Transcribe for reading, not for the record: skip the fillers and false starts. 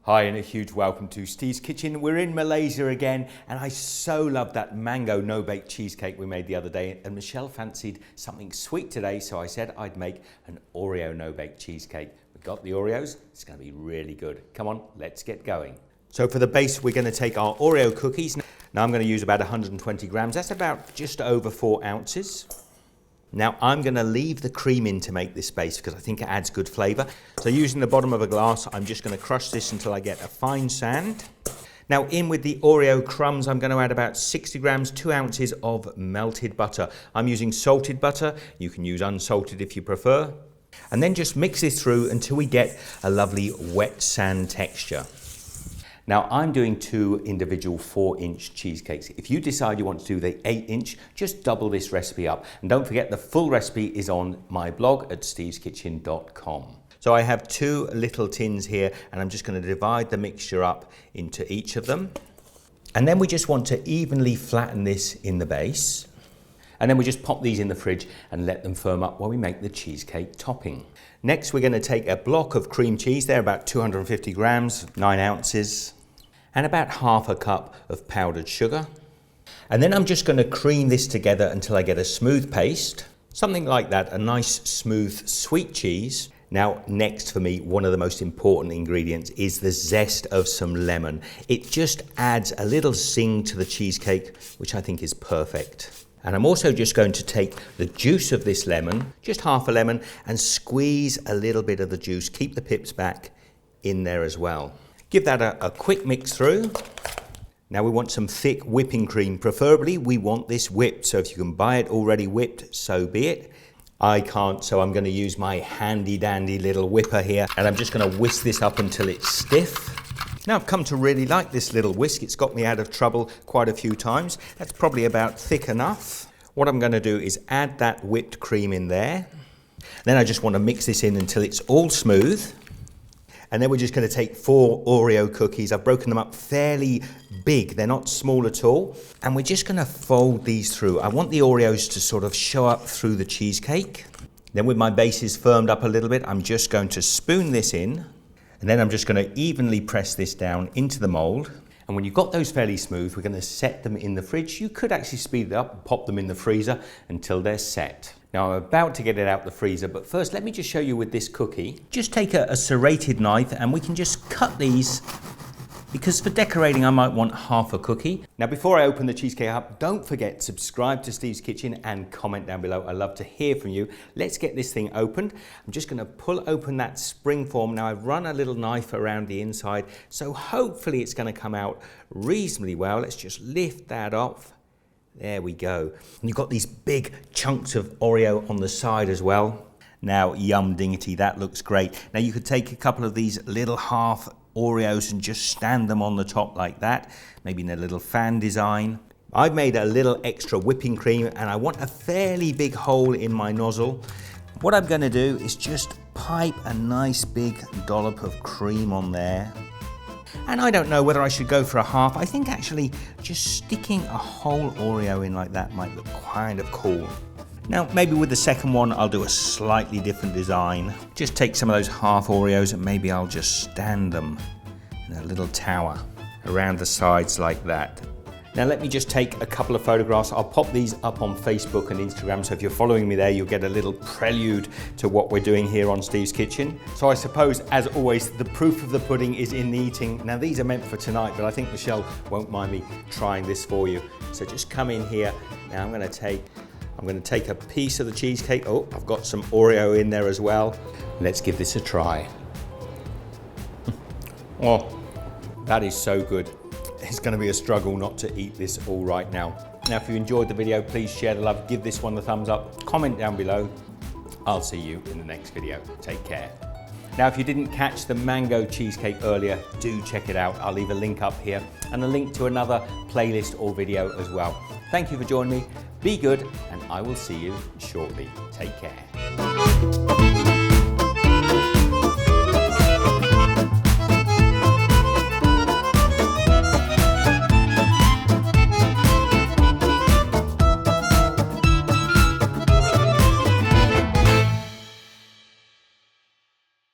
Hi and a huge welcome to Steve's Kitchen. We're in Malaysia again and I so love that mango no-bake cheesecake we made the other day, and Michelle fancied something sweet today, so I said I'd make an Oreo no-bake cheesecake. We've got the Oreos, it's going to be really good. Come on, let's get going. So for the base we're going to take our Oreo cookies. Now I'm going to use about 120 grams, that's about just over 4 ounces. Now I'm going to leave the cream in to make this base because I think it adds good flavour. So using the bottom of a glass, I'm just going to crush this until I get a fine sand. Now in with the Oreo crumbs, I'm going to add about 60 grams, 2 ounces of melted butter. I'm using salted butter, you can use unsalted if you prefer. And then just mix this through until we get a lovely wet sand texture. Now I'm doing 2 individual 4-inch cheesecakes. If you decide you want to do the 8-inch, just double this recipe up. And don't forget the full recipe is on my blog at steveskitchen.com. So I have 2 little tins here and I'm just going to divide the mixture up into each of them. And then we just want to evenly flatten this in the base. And then we just pop these in the fridge and let them firm up while we make the cheesecake topping. Next, we're going to take a block of cream cheese, they're about 250 grams, 9 ounces, and about half a cup of powdered sugar. And then I'm just going to cream this together until I get a smooth paste, something like that, a nice smooth sweet cheese. Now, next for me, one of the most important ingredients is the zest of some lemon. It just adds a little zing to the cheesecake, which I think is perfect. And I'm also just going to take the juice of this lemon, just half a lemon, and squeeze a little bit of the juice, keep the pips back in there as well. Give that a quick mix through. Now we want some thick whipping cream, preferably we want this whipped, so if you can buy it already whipped, so be it. I can't, so I'm going to use my handy dandy little whipper here, and I'm just going to whisk this up until it's stiff. Now I've come to really like this little whisk. It's got me out of trouble quite a few times. That's probably about thick enough. What I'm going to do is add that whipped cream in there. Then I just want to mix this in until it's all smooth. And then we're just going to take 4 Oreo cookies. I've broken them up fairly big. They're not small at all. And we're just going to fold these through. I want the Oreos to sort of show up through the cheesecake. Then with my bases firmed up a little bit, I'm just going to spoon this in. And then I'm just going to evenly press this down into the mold. And when you've got those fairly smooth, we're going to set them in the fridge. You could actually speed it up and pop them in the freezer until they're set. Now I'm about to get it out the freezer, but first let me just show you with this cookie. Just take a serrated knife and we can just cut these, because for decorating I might want half a cookie. Now before I open the cheesecake up, don't forget subscribe to Steve's Kitchen and comment down below. I love to hear from you. Let's get this thing opened. I'm just going to pull open that spring form. Now I've run a little knife around the inside, so hopefully it's going to come out reasonably well. Let's just lift that off. There we go. And you've got these big chunks of Oreo on the side as well. Now yum diggity, that looks great. Now you could take a couple of these little half Oreos and just stand them on the top like that, maybe in a little fan design. I've made a little extra whipping cream and I want a fairly big hole in my nozzle. What I'm going to do is just pipe a nice big dollop of cream on there. And I don't know whether I should go for a half. I think actually just sticking a whole Oreo in like that might look kind of cool. Now maybe with the second one I'll do a slightly different design. Just take some of those half Oreos and maybe I'll just stand them in a little tower around the sides like that. Now let me just take a couple of photographs. I'll pop these up on Facebook and Instagram, so if you're following me there you'll get a little prelude to what we're doing here on Steve's Kitchen. So I suppose, as always, the proof of the pudding is in the eating. Now these are meant for tonight, but I think Michelle won't mind me trying this for you. So just come in here. Now I'm going to take a piece of the cheesecake. Oh, I've got some Oreo in there as well. Let's give this a try. Oh, that is so good. It's going to be a struggle not to eat this all right now. Now, if you enjoyed the video, please share the love, give this one the thumbs up, comment down below. I'll see you in the next video. Take care. Now, if you didn't catch the mango cheesecake earlier, do check it out. I'll leave a link up here and a link to another playlist or video as well. Thank you for joining me. Be good, and I will see you shortly. Take care.